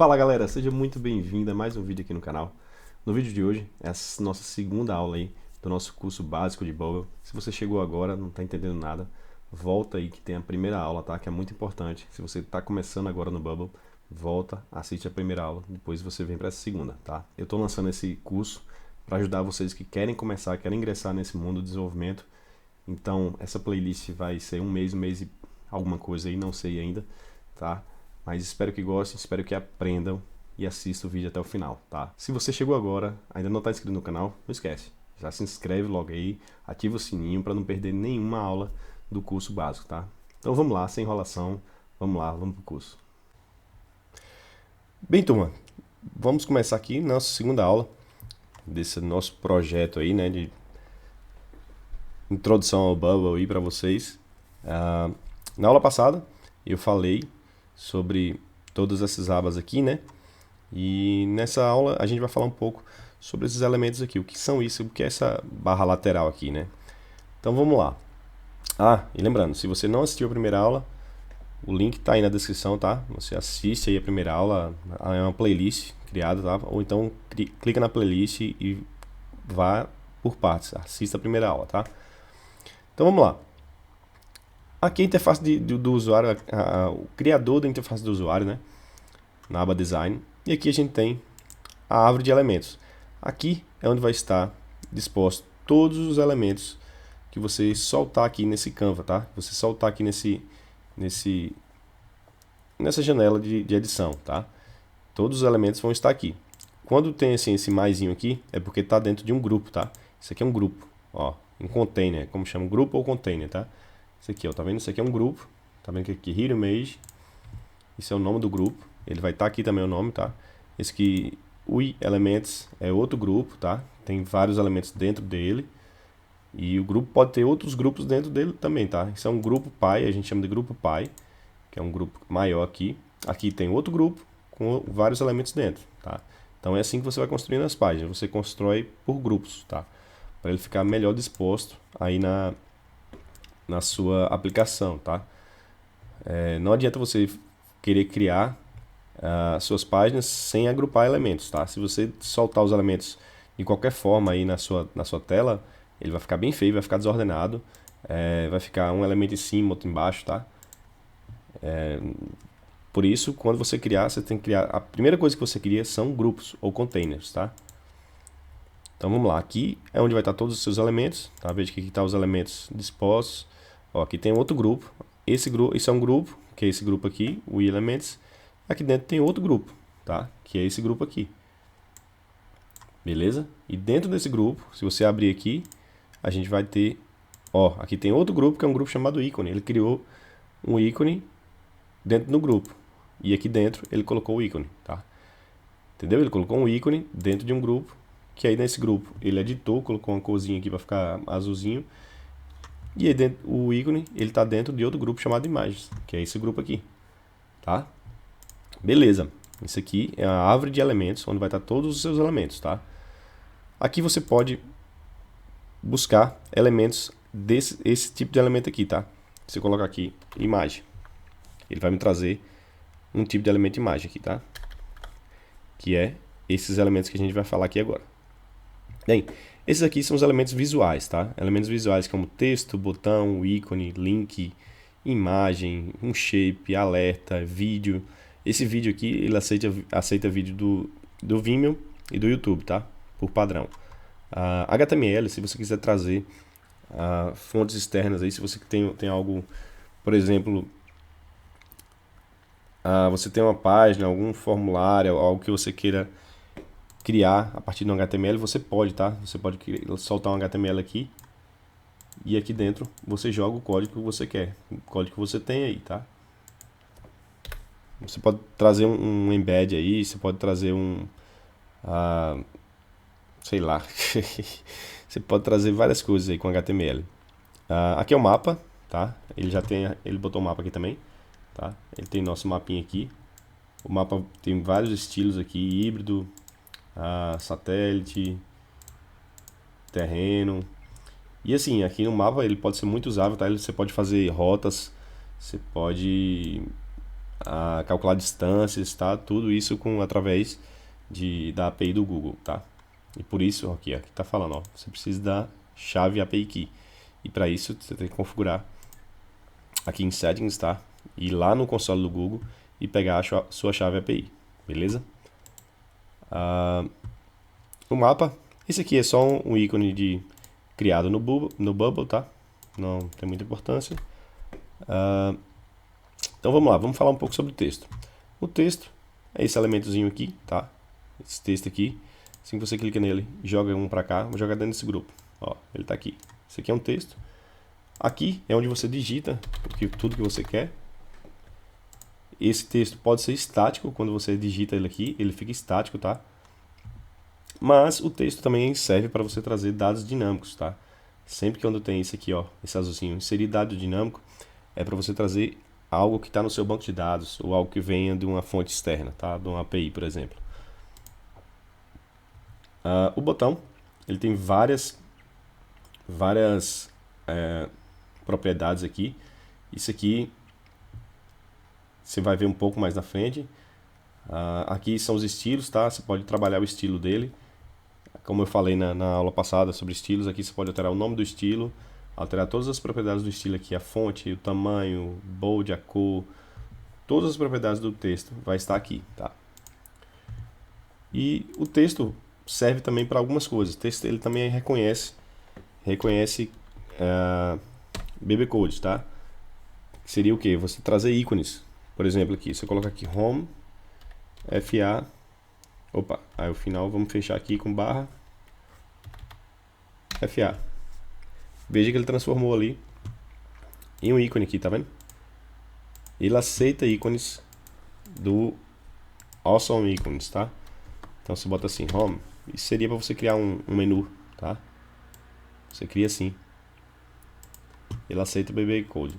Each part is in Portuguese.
Fala galera, seja muito bem-vindo a mais um vídeo aqui no canal. No vídeo de hoje é a nossa segunda aula aí do nosso curso básico de Bubble. Se você chegou agora, não está entendendo nada, volta aí que tem a primeira aula, tá? Que é muito importante. Se você está começando agora no Bubble, volta, assiste a primeira aula, depois você vem para essa segunda, tá? Eu estou lançando esse curso para ajudar vocês que querem começar, querem ingressar nesse mundo do desenvolvimento. Então, essa playlist vai ser um mês e alguma coisa aí, não sei ainda, tá? Mas espero que gostem, espero que aprendam e assistam o vídeo até o final, tá? Se você chegou agora, ainda não está inscrito no canal, não esquece. Já se inscreve logo aí, ativa o sininho para não perder nenhuma aula do curso básico, tá? Então vamos lá, sem enrolação, vamos lá, vamos pro curso. Bem, turma, vamos começar aqui nossa segunda aula desse nosso projeto aí, né, de introdução ao Bubble aí para vocês. Na aula passada eu falei sobre todas essas abas aqui, né? E nessa aula a gente vai falar um pouco sobre esses elementos aqui, o que são isso, o que é essa barra lateral aqui, né? Então vamos lá. E lembrando, se você não assistiu a primeira aula, o link está aí na descrição, tá? Você assiste aí a primeira aula, é uma playlist criada, tá? Ou então clica na playlist e vá por partes, assista a primeira aula, tá? Então vamos lá. Aqui a interface do usuário, o criador da interface do usuário, né? Na aba Design. E aqui a gente tem a árvore de elementos. Aqui é onde vai estar disposto todos os elementos que você soltar aqui nesse Canva, tá? Você soltar aqui nessa janela de edição, tá? Todos os elementos vão estar aqui. Quando tem assim, esse maisinho aqui, é porque está dentro de um grupo, tá? Isso aqui é um grupo, ó, um container, como chama, grupo ou container, tá? Isso aqui, ó, tá vendo? Isso aqui é um grupo, tá vendo que aqui, Hero Image, isso é o nome do grupo, ele vai estar aqui também o nome, tá? Esse aqui, UI Elements, é outro grupo, tá? Tem vários elementos dentro dele, e o grupo pode ter outros grupos dentro dele também, tá? Isso é um grupo Pi, a gente chama de grupo Pi, que é um grupo maior aqui. Aqui tem outro grupo com vários elementos dentro, tá? Então é assim que você vai construindo as páginas, você constrói por grupos, tá? Para ele ficar melhor disposto aí na sua aplicação, tá? Não adianta você querer criar suas páginas sem agrupar elementos, tá? Se você soltar os elementos de qualquer forma aí na sua tela, ele vai ficar bem feio, vai ficar desordenado, vai ficar um elemento em cima, outro embaixo, tá? Por isso, quando você criar, você tem que criar, a primeira coisa que você cria são grupos ou containers, tá? Então vamos lá, aqui é onde vai estar todos os seus elementos, tá? Veja que aqui estão os elementos dispostos. Ó, aqui tem outro grupo. Isso é um grupo, que é esse grupo aqui, o Elements. Aqui dentro tem outro grupo, tá? Que é esse grupo aqui. Beleza? E dentro desse grupo, se você abrir aqui, a gente vai ter, ó, aqui tem outro grupo que é um grupo chamado ícone. Ele criou um ícone dentro do grupo. E aqui dentro ele colocou o ícone, tá? Entendeu? Ele colocou um ícone dentro de um grupo, que aí nesse grupo ele editou, colocou uma corzinha aqui para ficar azulzinho. E aí dentro, o ícone, ele está dentro de outro grupo chamado imagens, que é esse grupo aqui, tá? Beleza. Isso aqui é a árvore de elementos, onde vai estar todos os seus elementos, tá? Aqui você pode buscar elementos esse tipo de elemento aqui, tá? Se eu colocar aqui imagem, ele vai me trazer um tipo de elemento imagem aqui, tá? Que é esses elementos que a gente vai falar aqui agora. Bem, esses aqui são os elementos visuais, tá? Elementos visuais como texto, botão, ícone, link, imagem, um shape, alerta, vídeo. Esse vídeo aqui, ele aceita vídeo do Vimeo e do YouTube, tá? Por padrão. HTML, se você quiser trazer fontes externas aí, se você tem algo, por exemplo, você tem uma página, algum formulário, algo que você queira criar a partir de um HTML, você pode, tá? Você pode soltar um HTML aqui e aqui dentro você joga o código que você quer, o código que você tem aí, tá? Você pode trazer um embed aí, você pode trazer sei lá, você pode trazer várias coisas aí com HTML. Aqui é o mapa, tá? Ele botou o mapa aqui também, tá? Ele tem nosso mapinha aqui. O mapa tem vários estilos aqui, híbrido, satélite, terreno. E assim, aqui no mapa ele pode ser muito usável, tá? Você pode fazer rotas, você pode a calcular distâncias, tá? Tudo isso através da API do Google, tá? E por isso, aqui tá falando, ó, você precisa da chave API Key. E para isso você tem que configurar aqui em Settings, tá? Ir lá no console do Google e pegar a sua chave API, beleza? O mapa, esse aqui é só um ícone criado no Bubble, tá? Não tem muita importância. Então vamos lá, vamos falar um pouco sobre o texto. O texto é esse elementozinho aqui, tá? Esse texto aqui. Assim que você clica nele, joga um para cá, vou jogar dentro desse grupo. Ó, ele tá aqui. Esse aqui é um texto. Aqui é onde você digita tudo que você quer. Esse texto pode ser estático, quando você digita ele aqui, ele fica estático, tá? Mas o texto também serve para você trazer dados dinâmicos, tá? Sempre que quando tem esse aqui, ó, esse azulzinho, inserir dado dinâmico, é para você trazer algo que está no seu banco de dados, ou algo que venha de uma fonte externa, tá? De uma API, por exemplo. O botão, ele tem várias propriedades aqui. Isso aqui você vai ver um pouco mais na frente. Aqui são os estilos, tá? Você pode trabalhar o estilo dele. Como eu falei na aula passada sobre estilos, aqui você pode alterar o nome do estilo, alterar todas as propriedades do estilo aqui, a fonte, o tamanho, bold, a cor, todas as propriedades do texto vai estar aqui, tá? E o texto serve também para algumas coisas. O texto ele também reconhece BB Code, tá? Seria o que? Você trazer ícones. Por exemplo, aqui, você coloca aqui home, FA, opa, aí o final vamos fechar aqui com barra FA. Veja que ele transformou ali em um ícone aqui, tá vendo? Ele aceita ícones do Awesome Icons, tá? Então você bota assim, home, isso seria para você criar um menu, tá? Você cria assim. Ele aceita o BB Code.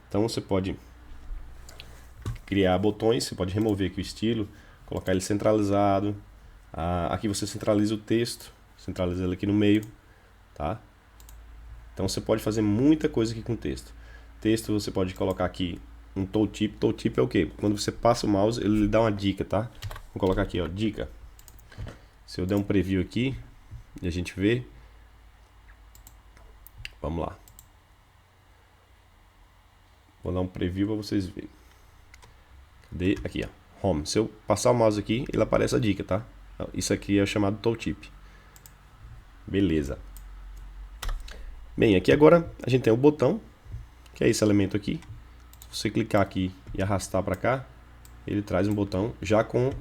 Então você pode criar botões, você pode remover aqui o estilo, colocar ele centralizado. Aqui você centraliza o texto, centraliza ele aqui no meio, tá? Então você pode fazer muita coisa aqui com texto. Texto você pode colocar aqui um tooltip. Tooltip é o que? Quando você passa o mouse, ele lhe dá uma dica, tá? Vou colocar aqui, ó, dica. Se eu der um preview aqui e a gente vê, vamos lá. Vou dar um preview para vocês verem. Cadê? Aqui, ó, home. Se eu passar o mouse aqui, ele aparece a dica, tá? Isso aqui é chamado tooltip. Beleza. Bem, aqui agora a gente tem o botão, que é esse elemento aqui. Se você clicar aqui e arrastar para cá, ele traz um botão já com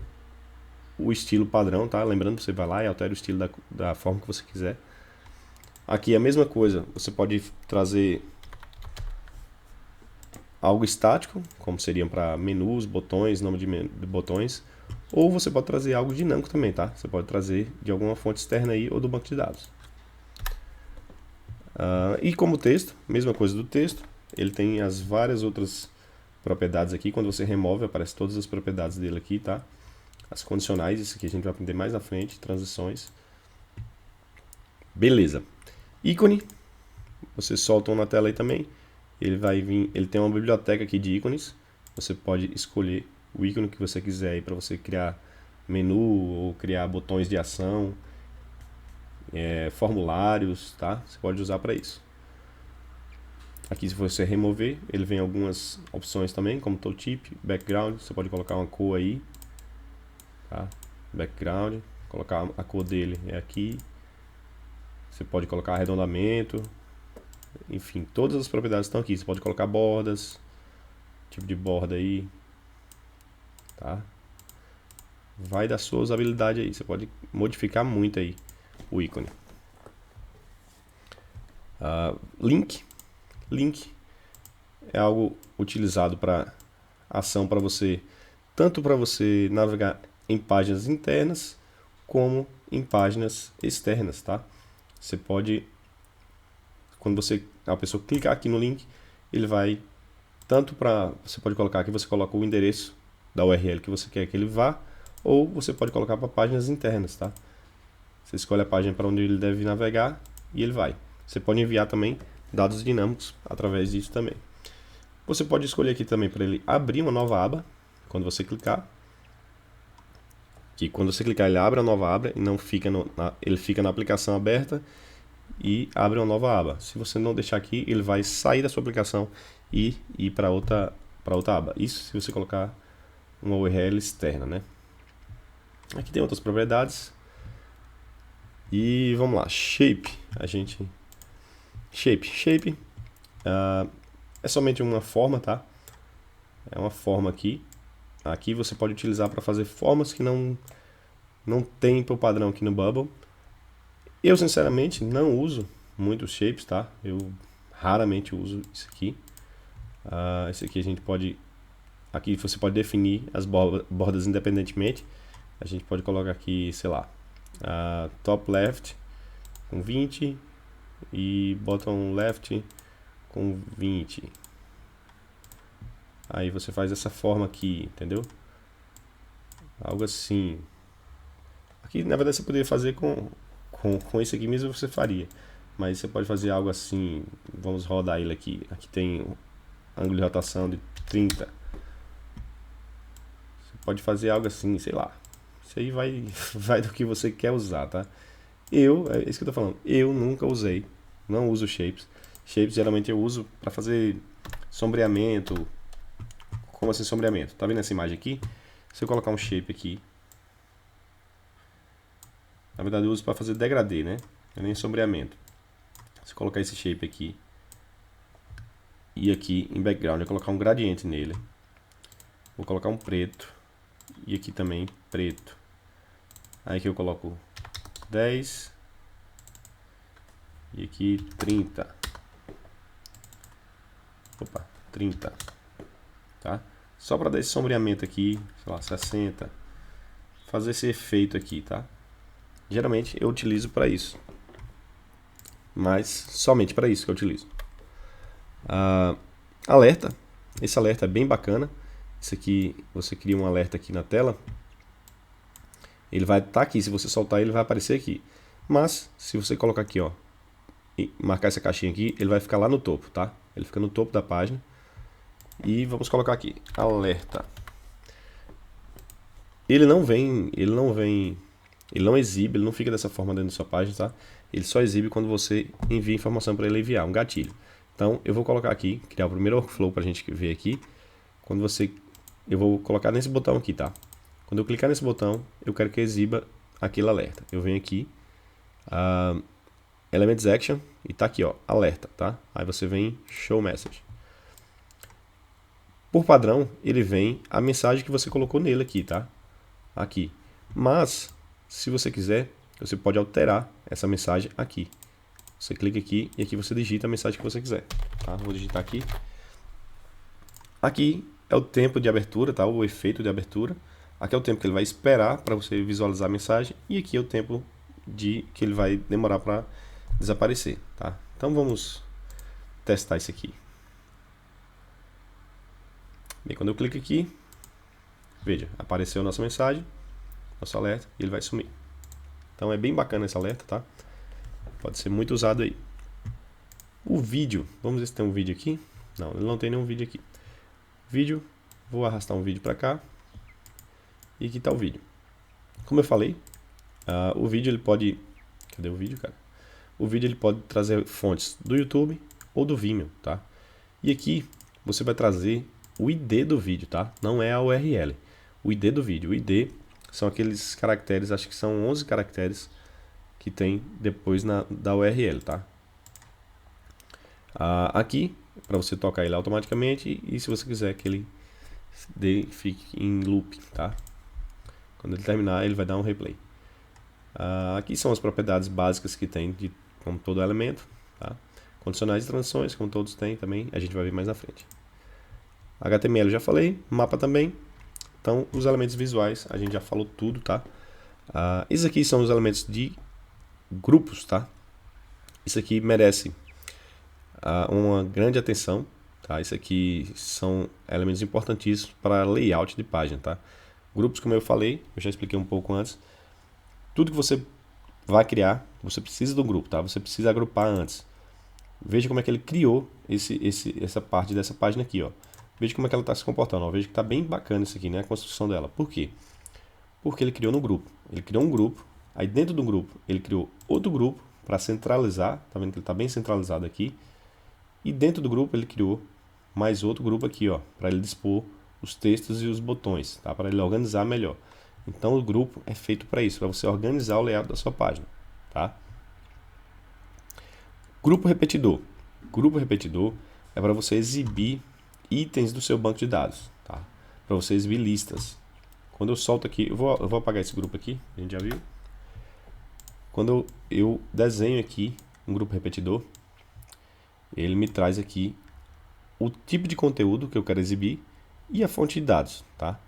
o estilo padrão, tá? Lembrando, você vai lá e altera o estilo da forma que você quiser. Aqui é a mesma coisa, você pode trazer algo estático, como seriam para menus, botões, nome de botões, ou você pode trazer algo dinâmico também, tá? Você pode trazer de alguma fonte externa aí ou do banco de dados. E como texto, mesma coisa do texto, ele tem as várias outras propriedades aqui. Quando você remove, aparece todas as propriedades dele aqui, tá? As condicionais, isso aqui a gente vai aprender mais na frente, transições. Beleza. Ícone, você solta um na tela aí também. Ele vai vir, ele tem uma biblioteca aqui de ícones. Você pode escolher o ícone que você quiser aí para você criar menu ou criar botões de ação, formulários, tá? Você pode usar para isso. Aqui, se você remover, ele vem algumas opções também, como tooltip, background. Você pode colocar uma cor aí, tá? Background, colocar a cor dele é aqui. Você pode colocar arredondamento. Enfim, todas as propriedades estão aqui. Você pode colocar bordas, tipo de borda aí, tá? Vai da sua usabilidade aí. Você pode modificar muito aí o ícone. Link. Link é algo utilizado para ação para você, tanto para você navegar em páginas internas como em páginas externas, tá? Você pode, quando a pessoa clicar aqui no link, ele vai tanto para, você pode colocar aqui, você coloca o endereço da URL que você quer que ele vá, ou você pode colocar para páginas internas, tá? Você escolhe a página para onde ele deve navegar e ele vai. Você pode enviar também dados dinâmicos através disso também. Você pode escolher aqui também para ele abrir uma nova aba, quando você clicar, que quando você clicar ele abre uma nova aba e não fica ele fica na aplicação aberta e abre uma nova aba. Se você não deixar aqui, ele vai sair da sua aplicação e ir para outra aba. Isso se você colocar uma URL externa, né? Aqui tem outras propriedades. E vamos lá, shape. Shape é somente uma forma, tá? É uma forma aqui. Aqui você pode utilizar para fazer formas que não tem por padrão aqui no Bubble. Eu sinceramente não uso muitos shapes, tá? Eu raramente uso isso aqui. Esse aqui a gente pode... Aqui você pode definir as bordas independentemente. A gente pode colocar aqui, sei lá, top left com 20 e bottom left com 20. Aí você faz essa forma aqui, entendeu? Algo assim. Aqui, na verdade, você poderia fazer com esse aqui mesmo, você faria. Mas você pode fazer algo assim. Vamos rodar ele aqui. Aqui tem ângulo de rotação de 30. Você pode fazer algo assim, sei lá. Isso aí vai do que você quer usar, tá? É isso que eu tô falando. Eu nunca usei. Não uso shapes. Shapes geralmente eu uso para fazer sombreamento. Como assim sombreamento? Tá vendo essa imagem aqui? Se eu colocar um shape aqui, na verdade eu uso para fazer degradê, né? Não é nem sombreamento. Se eu colocar esse shape aqui e aqui em background, eu colocar um gradiente nele, vou colocar um preto e aqui também preto. Aí aqui eu coloco 10 e aqui 30. Opa, 30. Tá? Só para dar esse sombreamento aqui, sei lá, 60. Fazer esse efeito aqui, tá? Geralmente eu utilizo para isso. Mas somente para isso que eu utilizo. Alerta. Esse alerta é bem bacana. Isso aqui, você cria um alerta aqui na tela. Ele vai estar aqui. Se você soltar ele vai aparecer aqui. Mas se você colocar aqui, ó, e marcar essa caixinha aqui, ele vai ficar lá no topo, tá? Ele fica no topo da página. E vamos colocar aqui, alerta. Ele não exibe, ele não fica dessa forma dentro da sua página, tá? Ele só exibe quando você envia informação para ele enviar, um gatilho. Então, eu vou colocar aqui, criar o primeiro workflow para a gente ver aqui. Eu vou colocar nesse botão aqui, tá? Quando eu clicar nesse botão, eu quero que exiba aquele alerta. Eu venho aqui, Elements Action, e tá aqui, ó, alerta, tá? Aí você vem Show Message. Por padrão, ele vem a mensagem que você colocou nele aqui, tá? Aqui. Mas, se você quiser, você pode alterar essa mensagem aqui. Você clica aqui e aqui você digita a mensagem que você quiser. Tá? Vou digitar aqui. Aqui é o tempo de abertura, tá? O efeito de abertura. Aqui é o tempo que ele vai esperar para você visualizar a mensagem. E aqui é o tempo que ele vai demorar para desaparecer, tá? Então vamos testar isso aqui. Bem, quando eu clico aqui, veja, apareceu a nossa mensagem, nosso alerta, e ele vai sumir. Então é bem bacana esse alerta, tá? Pode ser muito usado aí. O vídeo, vamos ver se tem um vídeo aqui. Não, ele não tem nenhum vídeo aqui. Vídeo, vou arrastar um vídeo para cá. E aqui está o vídeo. Como eu falei, o vídeo ele pode... Cadê o vídeo, cara? O vídeo ele pode trazer fontes do YouTube ou do Vimeo, tá? E aqui você vai trazer o ID do vídeo, tá? Não é a URL. O ID do vídeo. O ID são aqueles caracteres, acho que são 11 caracteres que tem depois da URL, tá? Aqui, para você tocar ele automaticamente e se você quiser que ele fique em loop, tá? Quando ele terminar, ele vai dar um replay. Aqui são as propriedades básicas que tem como todo elemento, tá? Condicionais e transições, como todos têm também, a gente vai ver mais na frente. HTML eu já falei, mapa também. Então, os elementos visuais, a gente já falou tudo, tá? Esses aqui são os elementos de grupos, tá? Isso aqui merece uma grande atenção, tá? Isso aqui são elementos importantíssimos para layout de página, tá? Grupos, como eu falei, eu já expliquei um pouco antes. Tudo que você vai criar, você precisa de um grupo, tá? Você precisa agrupar antes. Veja como é que ele criou essa parte dessa página aqui, ó. Veja como é que ela está se comportando. Ó. Veja que está bem bacana isso aqui, né? A construção dela. Por quê? Porque ele criou no grupo. Ele criou um grupo. Aí dentro do grupo, ele criou outro grupo para centralizar. Tá vendo que ele está bem centralizado aqui. E dentro do grupo, ele criou mais outro grupo aqui, ó, para ele dispor os textos e os botões, tá? Para ele organizar melhor. Então o grupo é feito para isso, para você organizar o layout da sua página, tá? Grupo repetidor. Grupo repetidor é para você exibir itens do seu banco de dados, tá? Para você exibir listas. Quando eu solto aqui, eu vou apagar esse grupo aqui, a gente já viu. Quando eu desenho aqui um grupo repetidor, ele me traz aqui o tipo de conteúdo que eu quero exibir e a fonte de dados, tá?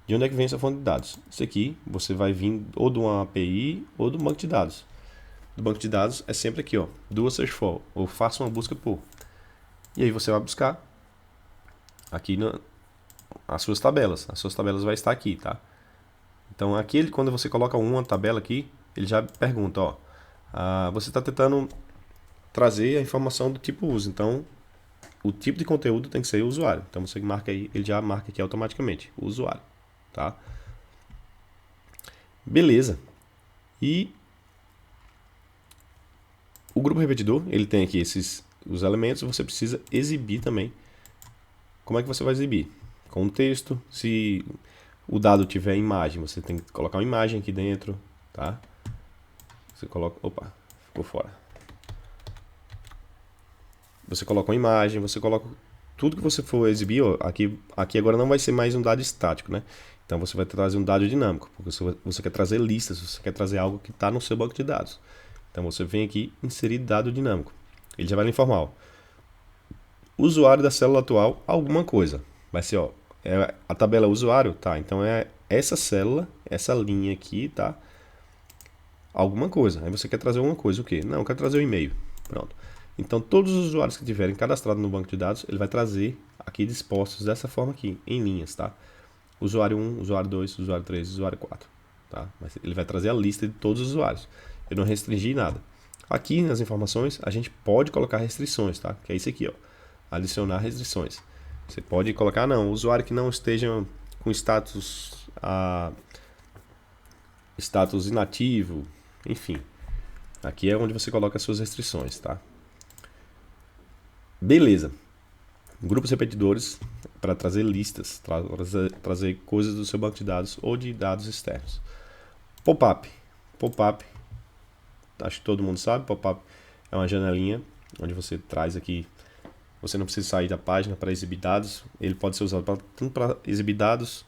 De onde é que vem essa fonte de dados? Isso aqui você vai vir ou de uma API ou do banco de dados. Do banco de dados é sempre aqui, ó, do a search for, ou faça uma busca por. E aí você vai buscar aqui as suas tabelas. As suas tabelas vai estar aqui, tá? Então aqui, quando você coloca uma tabela aqui, ele já pergunta, ó, você está tentando trazer a informação do tipo uso. Então, o tipo de conteúdo tem que ser o usuário. Então você marca aí, ele já marca aqui automaticamente, o usuário, tá? Beleza. E o grupo repetidor, ele tem aqui os elementos, você precisa exibir também. Como é que você vai exibir? Com um texto, se o dado tiver imagem, você tem que colocar uma imagem aqui dentro, tá? Você coloca, opa, ficou fora. Você coloca uma imagem, você coloca tudo que você for exibir, ó, aqui agora não vai ser mais um dado estático, né? Então você vai trazer um dado dinâmico, porque você quer trazer listas, você quer trazer algo que está no seu banco de dados. Então você vem aqui, inserir dado dinâmico. Ele já vai lhe informar, ó, usuário da célula atual, alguma coisa. Vai ser, ó, a tabela usuário, tá? Então é essa célula, essa linha aqui, tá? Alguma coisa. Aí você quer trazer alguma coisa, o quê? Não, eu quero trazer o e-mail. Pronto. Então todos os usuários que tiverem cadastrado no banco de dados, ele vai trazer aqui dispostos dessa forma aqui, em linhas, tá? Usuário 1, usuário 2, usuário 3, usuário 4, tá? Mas ele vai trazer a lista de todos os usuários. Eu não restringi nada. Aqui nas informações, a gente pode colocar restrições, tá? Que é isso aqui, ó. Adicionar restrições. Você pode colocar, não, usuário que não esteja com status inativo, enfim. Aqui é onde você coloca as suas restrições, tá? Beleza. Grupos repetidores para trazer listas, trazer coisas do seu banco de dados ou de dados externos. Pop-up. Pop-up, acho que todo mundo sabe, pop-up é uma janelinha onde você traz aqui, você não precisa sair da página para exibir dados, ele pode ser usado tanto para exibir dados,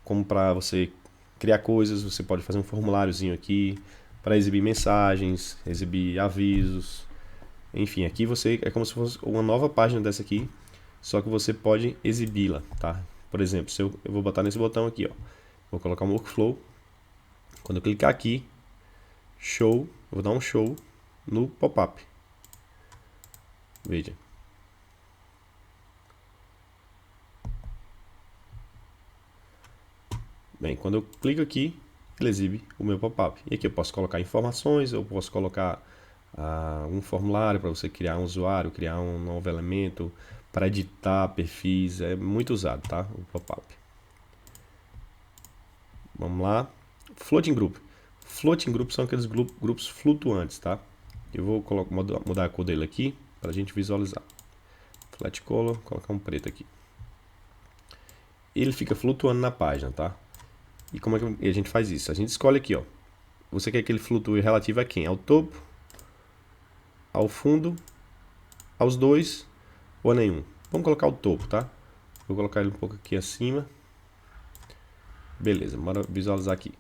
como para você criar coisas, você pode fazer um formuláriozinho aqui, para exibir mensagens, exibir avisos, enfim, aqui você é como se fosse uma nova página dessa aqui, só que você pode exibi-la, tá? Por exemplo, se eu vou botar nesse botão aqui, ó, vou colocar um workflow, quando eu clicar aqui, show, eu vou dar um show no pop-up. Veja. Bem, quando eu clico aqui, ele exibe o meu pop-up. E aqui eu posso colocar informações, eu posso colocar um formulário para você criar um usuário, criar um novo elemento, para editar perfis, é muito usado, tá? O pop-up. Vamos lá. Floating Group. Floating Group são aqueles grupos flutuantes, tá? Eu vou mudar a cor dele aqui para a gente visualizar. Flat color, colocar um preto aqui. Ele fica flutuando na página, tá? E como é que a gente faz isso? A gente escolhe aqui, ó. Você quer que ele flutue relativo a quem? Ao topo, ao fundo, aos dois ou a nenhum. Vamos colocar o topo, tá? Vou colocar ele um pouco aqui acima. Beleza, bora visualizar aqui.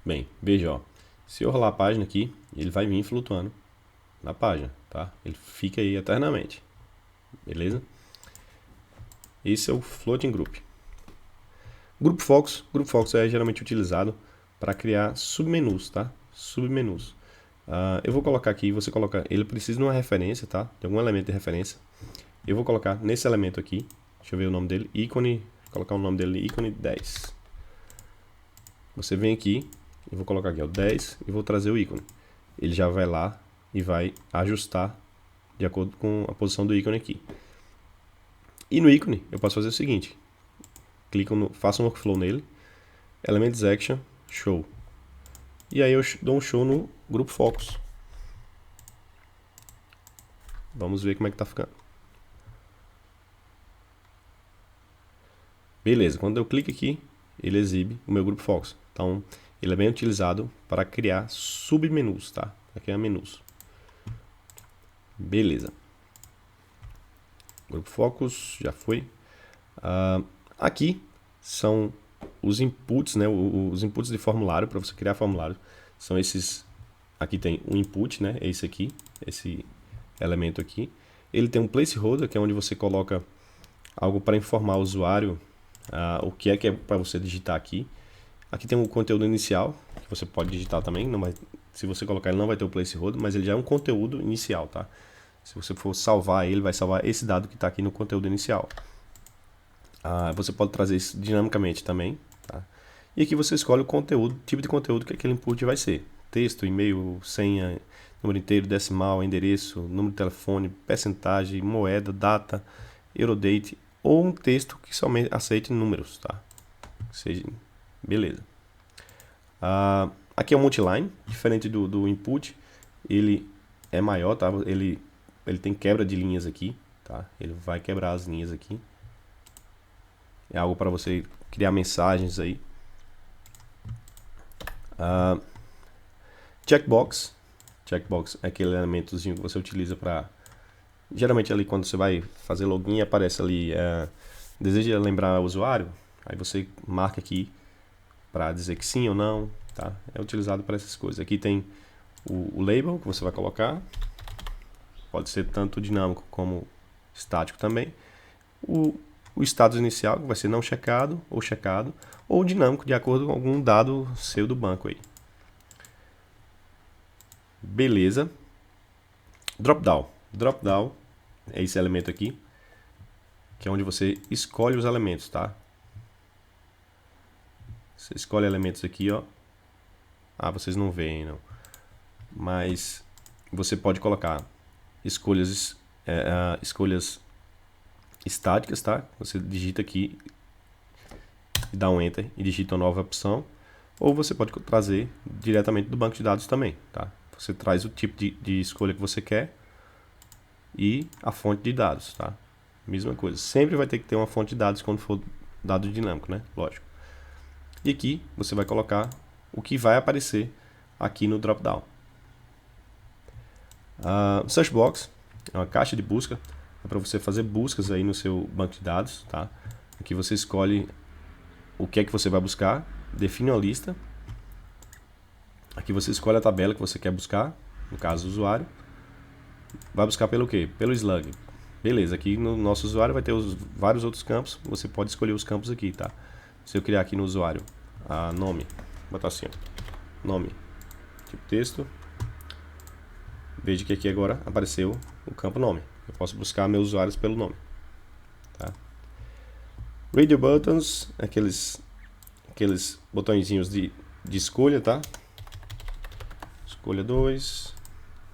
Bem, veja, ó. Se eu rolar a página aqui, ele vai vir flutuando na página, tá? Ele fica aí eternamente. Beleza? Esse é o Floating Group. Grupo Focus é geralmente utilizado para criar submenus, tá? Submenus. Eu vou colocar aqui, você coloca, ele precisa de uma referência, tá? De algum elemento de referência. Eu vou colocar nesse elemento aqui, deixa eu ver o nome dele, ícone, colocar o nome dele, ícone 10. Você vem aqui, eu vou colocar aqui o 10 e vou trazer o ícone. Ele já vai lá e vai ajustar de acordo com a posição do ícone aqui. E no ícone, eu posso fazer o seguinte. Faço um workflow nele. Elements Action, Show. E aí eu dou um show no grupo Focus. Vamos ver como é que tá ficando. Beleza, quando eu clico aqui, ele exibe o meu grupo Focus. Então, ele é bem utilizado para criar submenus, tá? Para criar menus. Beleza. Grupo Focus, já foi. Aqui são os inputs, né? Os inputs de formulário, para você criar formulário. São esses. Aqui tem um input, né? É esse aqui, esse elemento aqui. Ele tem um placeholder, que é onde você coloca algo para informar o usuário o que é para você digitar aqui. Aqui tem um conteúdo inicial, que você pode digitar também. Não vai, se você colocar ele não vai ter o placeholder, mas ele já é um conteúdo inicial, tá? Se você for salvar ele, vai salvar esse dado que está aqui no conteúdo inicial. Você pode trazer isso dinamicamente também, tá? E aqui você escolhe o conteúdo, tipo de conteúdo que aquele input vai ser. Texto, e-mail, senha, número inteiro, decimal, endereço, número de telefone, percentagem, moeda, data, Eurodate, ou um texto que somente aceite números, tá? Beleza. Aqui é um multiline, diferente do input, ele é maior, tá? Ele tem quebra de linhas aqui, tá? Ele vai quebrar as linhas aqui. É algo para você criar mensagens aí. Checkbox. Checkbox é aquele elementozinho que você utiliza para... Geralmente ali quando você vai fazer login aparece ali... deseja lembrar o usuário? Aí você marca aqui para dizer que sim ou não, tá? É utilizado para essas coisas. Aqui tem o label que você vai colocar. Pode ser tanto dinâmico como estático também. O status inicial, que vai ser não checado, ou dinâmico, de acordo com algum dado seu do banco aí. Beleza. Dropdown. Dropdown é esse elemento aqui, que é onde você escolhe os elementos, tá? Você escolhe elementos aqui, ó. Vocês não veem, não. Mas você pode colocar escolhas estáticas, tá? Você digita aqui e dá um Enter e digita uma nova opção. Ou você pode trazer diretamente do banco de dados também, tá? Você traz o tipo de escolha que você quer e a fonte de dados, tá? Mesma coisa. Sempre vai ter que ter uma fonte de dados quando for dado dinâmico, né? Lógico. E aqui você vai colocar o que vai aparecer aqui no dropdown. Search Box é uma caixa de busca. É para você fazer buscas aí no seu banco de dados, tá? Aqui você escolhe o que é que você vai buscar, define uma lista. Aqui você escolhe a tabela que você quer buscar, no caso o usuário. Vai buscar pelo quê? Pelo slug. Beleza, aqui no nosso usuário vai ter vários outros campos, você pode escolher os campos aqui, tá? Se eu criar aqui no usuário nome, vou botar assim, ó, nome, tipo texto, veja que aqui agora apareceu o campo nome. Eu posso buscar meus usuários pelo nome, tá? Radio Buttons, aqueles botõezinhos de escolha, tá? Escolha 2,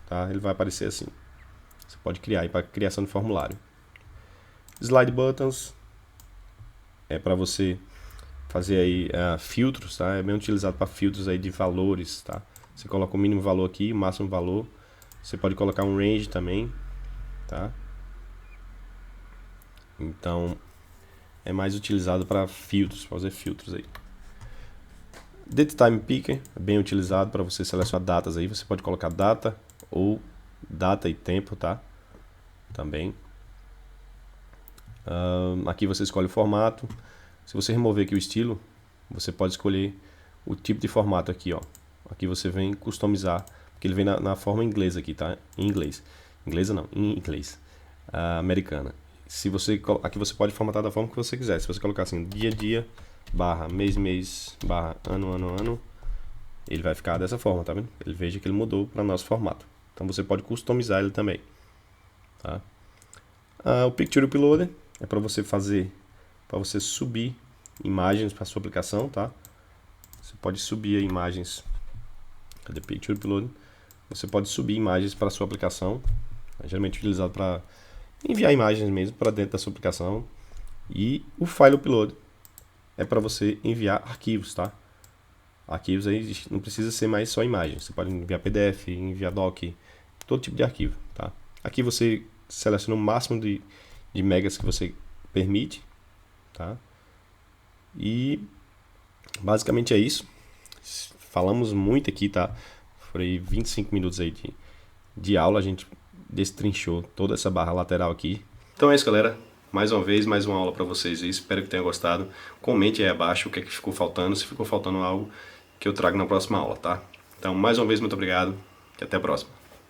tá? Ele vai aparecer assim. Você pode criar aí para criação de formulário. Slide Buttons é para você fazer aí filtros, tá? É bem utilizado para filtros aí de valores, tá? Você coloca o mínimo valor aqui, o máximo valor. Você pode colocar um range também, tá? Então é mais utilizado para filtros, para fazer filtros aí. DateTime Picker é bem utilizado para você selecionar datas aí. Você pode colocar data ou data e tempo, tá? Também. Aqui você escolhe o formato. Se você remover aqui o estilo, você pode escolher o tipo de formato aqui, ó. Aqui você vem customizar, porque ele vem na forma inglesa aqui, tá? Em inglês. Inglesa não, em inglês. Americana. Aqui você pode formatar da forma que você quiser. Se você colocar assim, dia a dia, barra mês, mês, barra ano, ano, ano, ele vai ficar dessa forma, tá vendo? Ele veja que ele mudou para nosso formato. Então você pode customizar ele também, tá? O Picture Uploader é para você subir imagens para sua aplicação, tá? Você pode subir imagens. Cadê Picture Uploader? Você pode subir imagens para sua aplicação. É geralmente utilizado para enviar imagens mesmo para dentro da sua aplicação. E o File Upload é para você enviar arquivos, tá? Arquivos aí não precisa ser mais só imagens. Você pode enviar PDF, enviar doc, todo tipo de arquivo, tá? Aqui você seleciona o máximo de megas que você permite, tá? E basicamente é isso. Falamos muito aqui, tá? Foi 25 minutos aí de aula, a gente destrinchou toda essa barra lateral aqui. Então é isso, galera. Mais uma vez, mais uma aula para vocês aí. Espero que tenham gostado. Comente aí abaixo o que é que ficou faltando, se ficou faltando algo que eu trago na próxima aula, tá? Então, mais uma vez, muito obrigado e até a próxima.